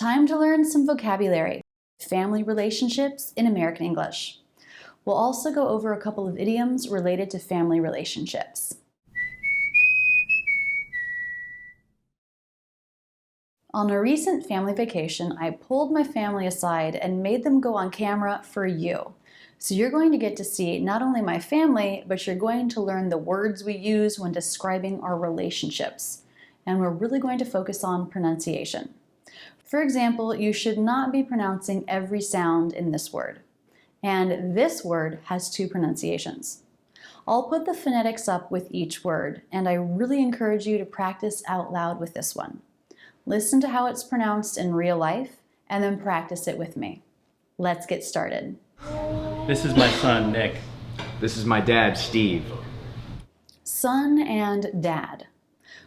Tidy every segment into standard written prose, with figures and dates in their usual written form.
Time to learn some vocabulary, family relationships in American English. We'll also go over a couple of idioms related to family relationships. On a recent family vacation, I pulled my family aside and made them go on camera for you. So you're going to get to see not only my family, but you're going to learn the words we use when describing our relationships. And we're really going to focus on pronunciation. For example, you should not be pronouncing every sound in this word. And this word has two pronunciations. I'll put the phonetics up with each word, and I really encourage you to practice out loud with this one. Listen to how it's pronounced in real life, and then practice it with me. Let's get started. This is my son, Nick. This is my dad, Steve. Son and dad.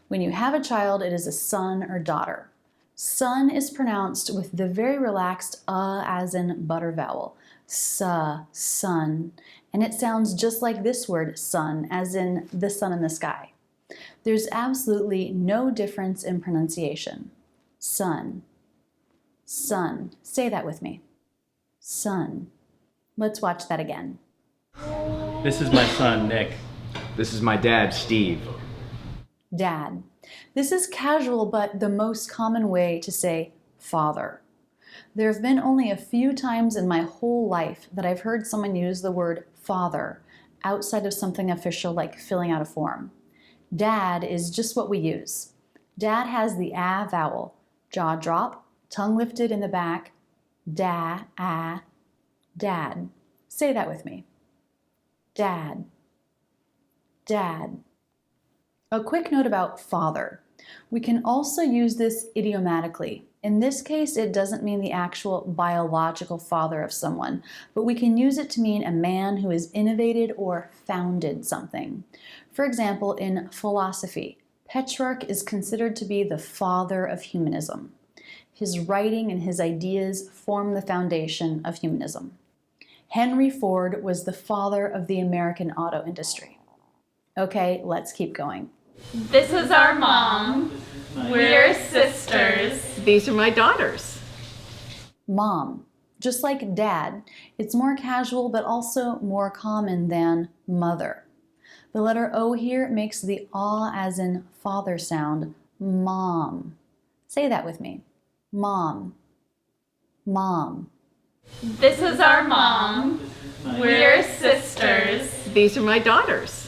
When you have a child, it is a son or daughter. Son is pronounced with the very relaxed as in butter vowel. Sun. And it sounds just like this word, sun, as in the sun in the sky. There's absolutely no difference in pronunciation. Sun. Sun. Say that with me. Sun. Let's watch that again. This is my son, Nick. This is my dad, Steve. Dad. This is casual, but the most common way to say father. There have been only a few times in my whole life that I've heard someone use the word father outside of something official like filling out a form. Dad is just what we use. Dad has the ah vowel, jaw drop, tongue lifted in the back, dad. Say that with me. Dad. Dad. A quick note about father. We can also use this idiomatically. In this case, it doesn't mean the actual biological father of someone, but we can use it to mean a man who has innovated or founded something. For example, in philosophy, Petrarch is considered to be the father of humanism. His writing and his ideas form the foundation of humanism. Henry Ford was the father of the American auto industry. Okay, let's keep going. This is our mom. We're sisters. These are my daughters. Mom. Just like dad, it's more casual but also more common than mother. The letter O here makes the ah as in father sound, mom. Say that with me. Mom. Mom. This is our mom. We're sisters. These are my daughters.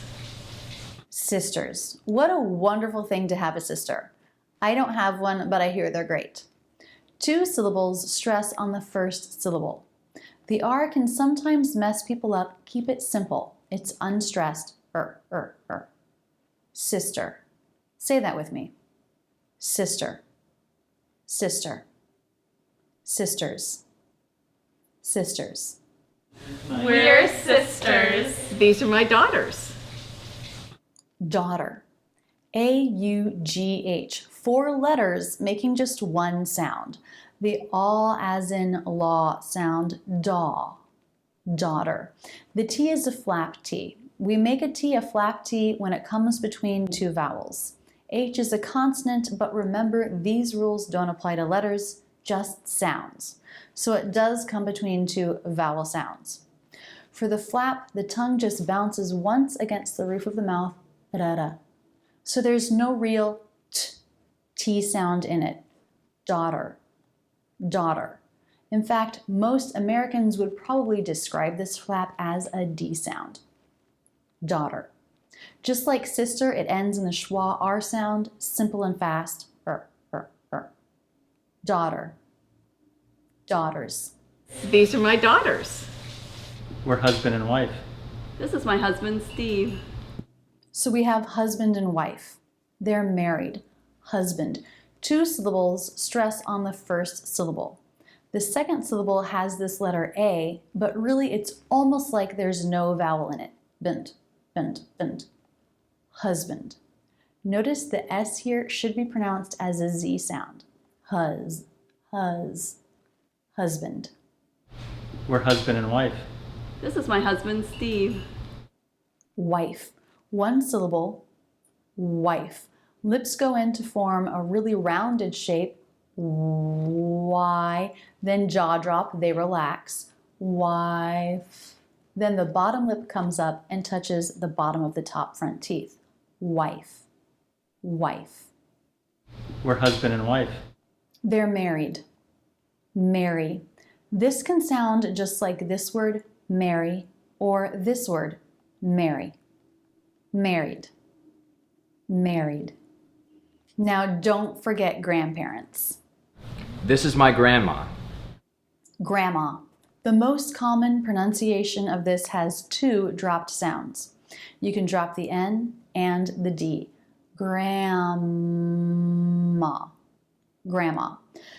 Sisters. What a wonderful thing to have a sister. I don't have one, but I hear they're great. Two syllables stress on the first syllable. The R can sometimes mess people up. Keep it simple. It's unstressed. Sister. Say that with me. Sister. Sister. Sisters. Sisters. We're sisters. These are my daughters. Daughter. A-U-G-H. 4 letters making just one sound. The aw as in law sound, daw. Daughter. The T is a flap T. We make a T a flap T when it comes between two vowels. H is a consonant, but remember these rules don't apply to letters, just sounds. So it does come between two vowel sounds. For the flap, the tongue just bounces once against the roof of the mouth, da-da. So there's no real T sound in it. Daughter. Daughter. In fact, most Americans would probably describe this flap as a D sound. Daughter. Just like sister, it ends in the schwa R sound, simple and fast. Daughter. Daughters. These are my daughters. We're husband and wife. This is my husband, Steve. So we have husband and wife. They're married. Husband. 2 syllables stress on the first syllable. The second syllable has this letter A, but really it's almost like there's no vowel in it. Bend. Husband. Notice the S here should be pronounced as a Z sound. Husband. We're husband and wife. This is my husband, Steve. Wife. 1 syllable, wife. Lips go in to form a really rounded shape, wife. Then jaw drop, they relax. Wife. Then the bottom lip comes up and touches the bottom of the top front teeth. Wife. Wife. We're husband and wife. They're married. Marry. This can sound just like this word, marry, or this word, marry. Married. Married. Now don't forget grandparents. This is my grandma. Grandma. The most common pronunciation of this has two dropped sounds. You can drop the N and the D. Grandma. Grandma.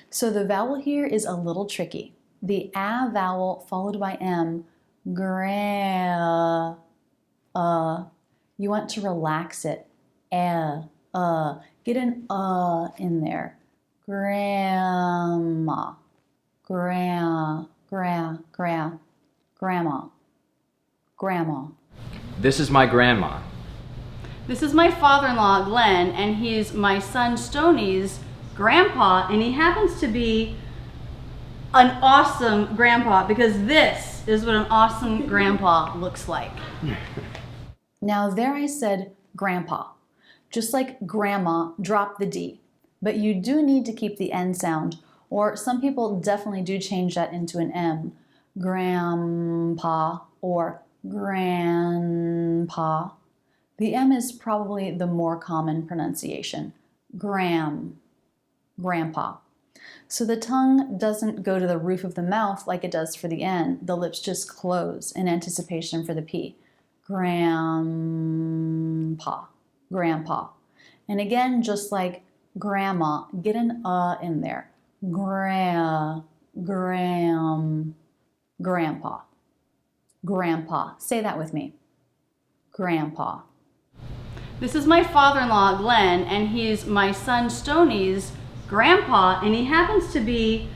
So the vowel here is a little tricky. The A vowel followed by M. You want to relax it. Get an in there. Grandma. Grandma. Grandma. This is my grandma. This is my father-in-law, Glenn, and he's my son, Stoney's grandpa, and he happens to be an awesome grandpa because this is what an awesome grandpa looks like. Now there I said grandpa. Just like grandma, drop the D. But you do need to keep the N sound, or some people definitely do change that into an M. Grandpa or grandpa. The M is probably the more common pronunciation. Grandpa. So the tongue doesn't go to the roof of the mouth like it does for the N. The lips just close in anticipation for the P. Grandpa. Grandpa. And again, just like grandma, get an in there. Grandpa. Grandpa. Say that with me. Grandpa. This is my father-in-law, Glenn, and he's my son, Stoney's grandpa, and he happens to be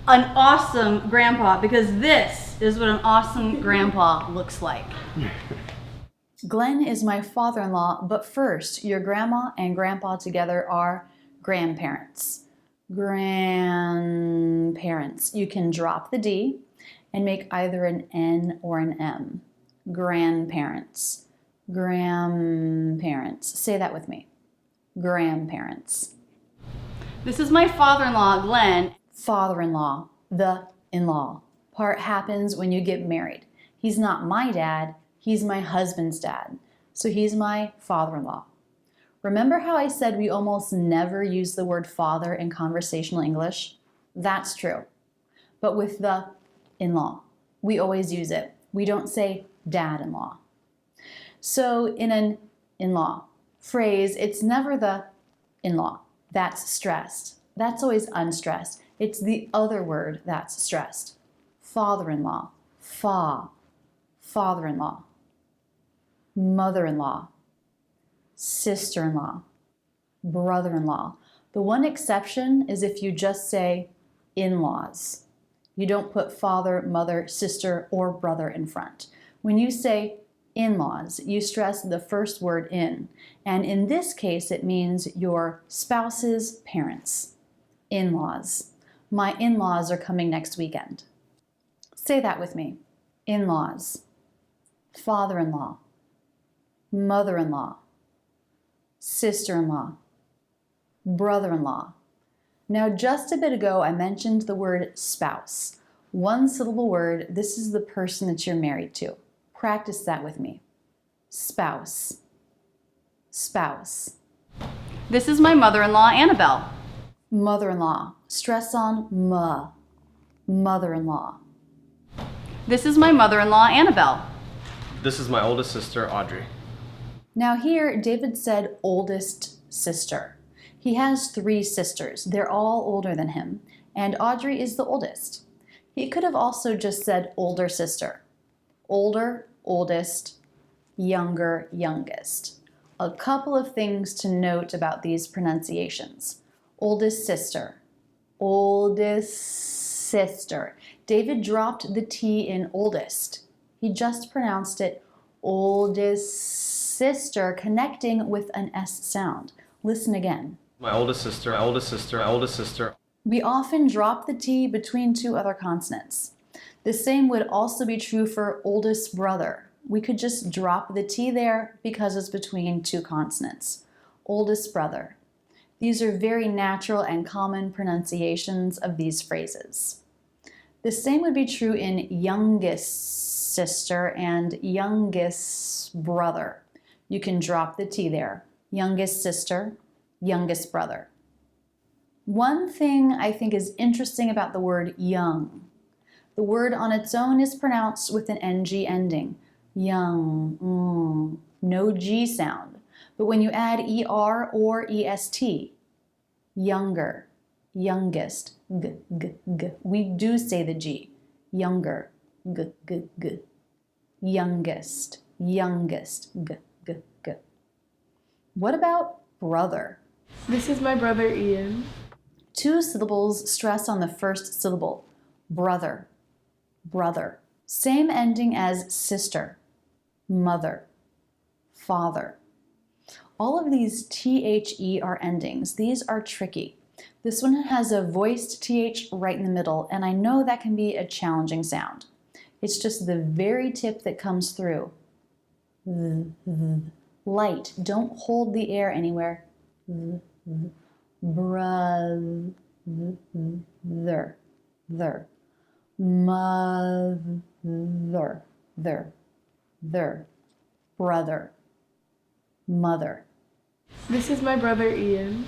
an awesome grandpa because this is what an awesome grandpa looks like. Glenn is my father-in-law, but first, your grandma and grandpa together are grandparents. Grandparents. You can drop the D and make either an N or an M. Grandparents. Grandparents. Say that with me. Grandparents. This is my father-in-law, Glenn. Father-in-law, the in-law part happens when you get married. He's not my dad, he's my husband's dad. So he's my father-in-law. Remember how I said we almost never use the word father in conversational English? That's true. But with the in-law, we always use it. We don't say dad-in-law. So in an in-law phrase, it's never the in-law that's stressed. That's always unstressed. It's the other word that's stressed. Father-in-law, father-in-law. Mother-in-law, sister-in-law, brother-in-law. The one exception is if you just say in-laws. You don't put father, mother, sister, or brother in front. When you say in-laws, you stress the first word in. And in this case, it means your spouse's parents. In-laws. My in-laws are coming next weekend. Say that with me. In-laws. Father-in-law. Mother-in-law. Sister-in-law. Brother-in-law. Now, just a bit ago, I mentioned the word spouse. One syllable word, this is the person that you're married to. Practice that with me. Spouse. Spouse. This is my mother-in-law, Annabelle. Mother-in-law. Stress on ma. Mother-in-law. This is my mother-in-law, Annabelle. This is my oldest sister, Audrey. Now here, David said oldest sister. He has 3 sisters. They're all older than him, and Audrey is the oldest. He could have also just said older sister. Older, oldest, younger, youngest. A couple of things to note about these pronunciations. Oldest sister. Oldest sister. David dropped the T in oldest. He just pronounced it oldest sister, connecting with an S sound. Listen again. My oldest sister, my oldest sister, my oldest sister. We often drop the T between two other consonants. The same would also be true for oldest brother. We could just drop the T there because it's between two consonants. Oldest brother. These are very natural and common pronunciations of these phrases. The same would be true in youngest sister and youngest brother. You can drop the T there. Youngest sister, youngest brother. One thing I think is interesting about the word young. The word on its own is pronounced with an NG ending. Young, no G sound. But when you add ER or EST, younger, youngest, g. We do say the G. Younger, g. Youngest, g. What about brother? This is my brother Ian. Two syllables stress on the first syllable. Brother, brother. Same ending as sister, mother, father. All of these THE are endings. These are tricky. This one has a voiced TH right in the middle, and I know that can be a challenging sound. It's just the very tip that comes through. Light. Don't hold the air anywhere. Brother. Mother. Brother. Mother. This is my brother Ian.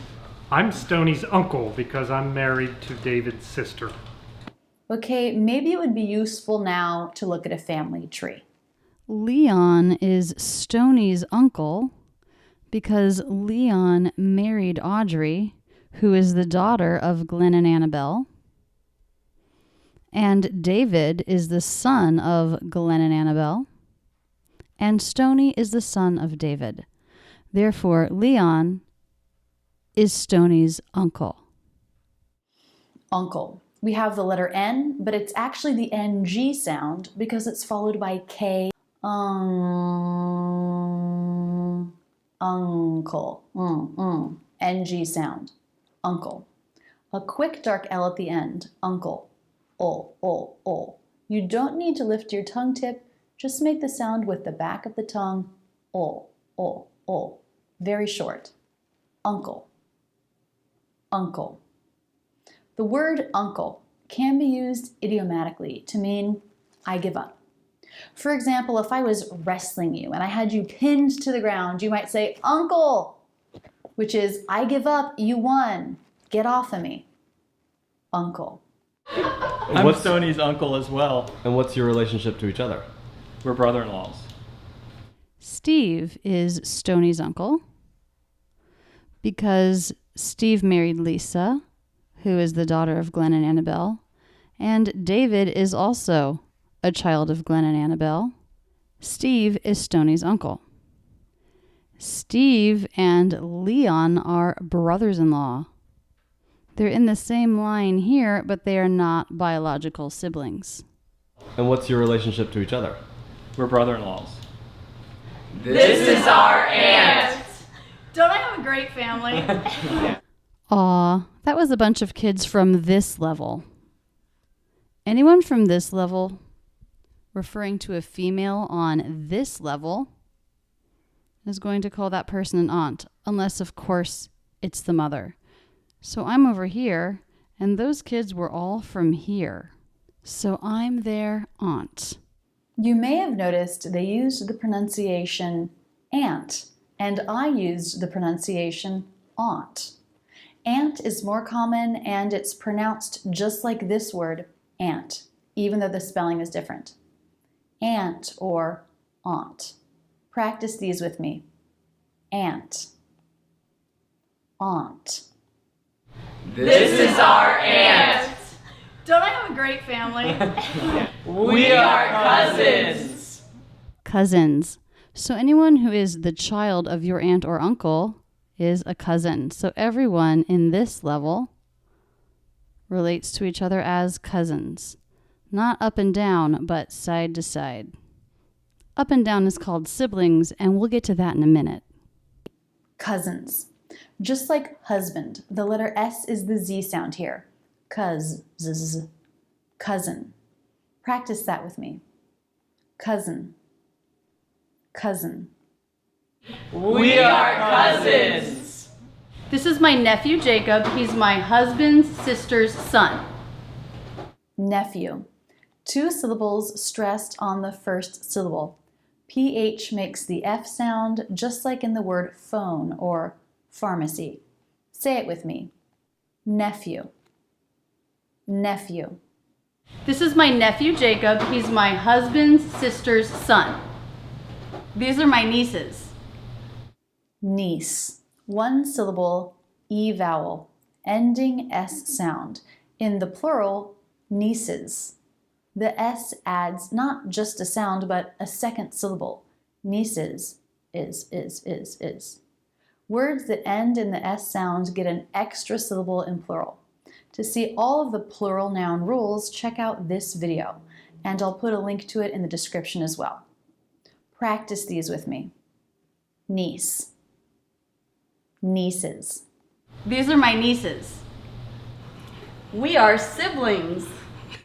I'm Stoney's uncle because I'm married to David's sister. Okay, maybe it would be useful now to look at a family tree. Leon is Stoney's uncle because Leon married Audrey, who is the daughter of Glenn and Annabelle. And David is the son of Glenn and Annabelle. And Stoney is the son of David. Therefore, Leon is Stoney's uncle. Uncle. We have the letter N, but it's actually the NG sound because it's followed by K. Uncle. NG sound. Uncle. A quick dark L at the end. Uncle. O. You don't need to lift your tongue tip. Just make the sound with the back of the tongue. O. Very short. Uncle. Uncle. The word uncle can be used idiomatically to mean I give up. For example, if I was wrestling you and I had you pinned to the ground, you might say, uncle, which is I give up, you won, get off of me. Uncle. I'm Stoney's uncle as well. And what's your relationship to each other? We're brother-in-laws. Steve is Stoney's uncle because Steve married Lisa, who is the daughter of Glenn and Annabelle, and David is also a child of Glenn and Annabelle. Steve is Stoney's uncle. Steve and Leon are brothers-in-law. They're in the same line here, but they are not biological siblings. And what's your relationship to each other? We're brother-in-laws. This is our aunt. Don't I have a great family? Aw, that was a bunch of kids from this level. Anyone from this level referring to a female on this level is going to call that person an aunt, unless, of course, it's the mother. So I'm over here, and those kids were all from here. So I'm their aunt. You may have noticed they used the pronunciation aunt, and I used the pronunciation aunt. Aunt is more common, and it's pronounced just like this word, aunt, even though the spelling is different. Aunt or aunt. Practice these with me. Aunt. Aunt. This is our aunt. Don't I have a great family? We are cousins. Cousins. So anyone who is the child of your aunt or uncle is a cousin. So everyone in this level relates to each other as cousins. Not up and down, but side to side. Up and down is called siblings, and we'll get to that in a minute. Cousins. Just like husband, the letter S is the Z sound here. cousin. Practice that with me. Cousin, cousin. We are cousins. This is my nephew Jacob. He's my husband's sister's son. Nephew. 2 syllables stressed on the first syllable. PH makes the F sound just like in the word phone or pharmacy. Say it with me. Nephew. Nephew. This is my nephew Jacob. He's my husband's sister's son. These are my nieces. Niece. 1 syllable, E vowel, ending S sound. In the plural, nieces. The S adds not just a sound, but a second syllable. Nieces is. Words that end in the S sound get an extra syllable in plural. To see all of the plural noun rules, check out this video, and I'll put a link to it in the description as well. Practice these with me. Niece. Nieces. These are my nieces. We are siblings.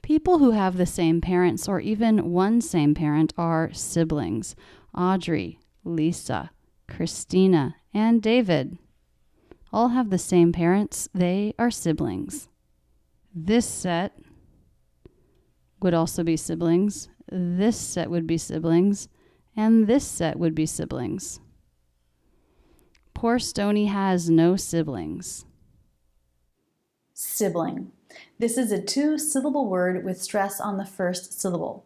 People who have the same parents or even one same parent are siblings. Audrey, Lisa, Christina, and David all have the same parents. They are siblings. This set would also be siblings. This set would be siblings. And this set would be siblings. Poor Stony has no siblings. Sibling. This is a 2-syllable word with stress on the first syllable.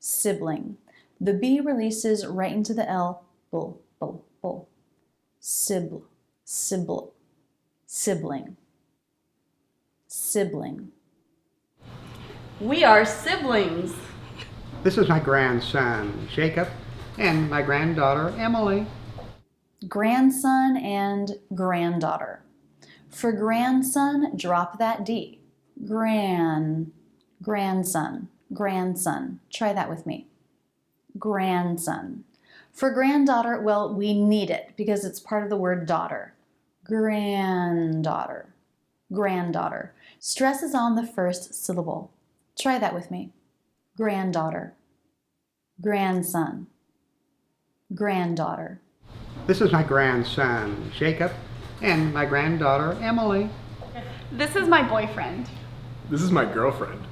Sibling. The B releases right into the L. Bull. Sibling. Sibling. We are siblings. This is my grandson, Jacob, and my granddaughter, Emily. Grandson and granddaughter. For grandson, drop that D. Grandson. Try that with me. Grandson. For granddaughter, well, we need it because it's part of the word daughter. Granddaughter. Stress is on the first syllable. Try that with me. Granddaughter. Grandson. Granddaughter. This is my grandson, Jacob, and my granddaughter, Emily. This is my boyfriend. This is my girlfriend.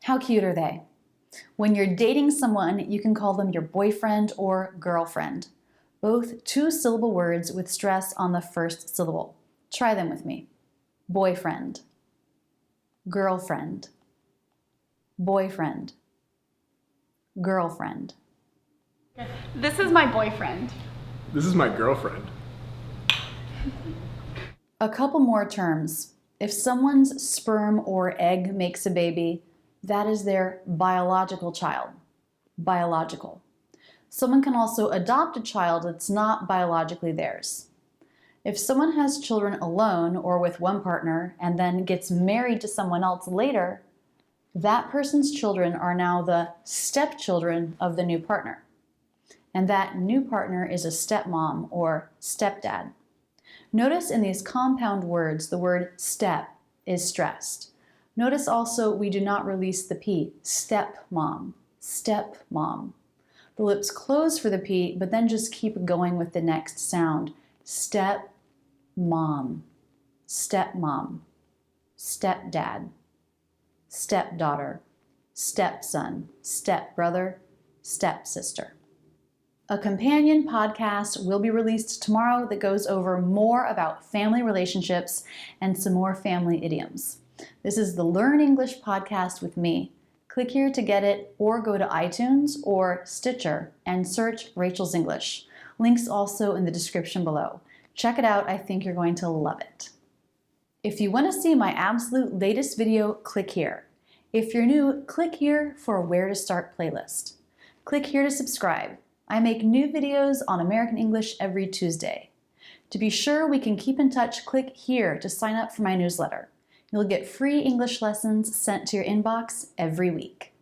How cute are they? When you're dating someone, you can call them your boyfriend or girlfriend. Both 2-syllable words with stress on the first syllable. Try them with me. Boyfriend. Girlfriend. Boyfriend. Girlfriend. This is my boyfriend. This is my girlfriend. A couple more terms. If someone's sperm or egg makes a baby, that is their biological child. Biological. Someone can also adopt a child that's not biologically theirs. If someone has children alone or with one partner and then gets married to someone else later, that person's children are now the stepchildren of the new partner. And that new partner is a stepmom or stepdad. Notice in these compound words, the word step is stressed. Notice also we do not release the P. Stepmom. Stepmom. The lips close for the P, but then just keep going with the next sound. Stepmom. Stepmom. Stepdad. Stepdaughter. Stepson. Stepbrother. Stepsister. A companion podcast will be released tomorrow that goes over more about family relationships and some more family idioms. This is the Learn English podcast with me. Click here to get it, or go to iTunes or Stitcher and search Rachel's English. Links also in the description below. Check it out. I think you're going to love it. If you want to see my absolute latest video, click here. If you're new, click here for a Where to Start playlist. Click here to subscribe. I make new videos on American English every Tuesday. To be sure we can keep in touch, click here to sign up for my newsletter. You'll get free English lessons sent to your inbox every week.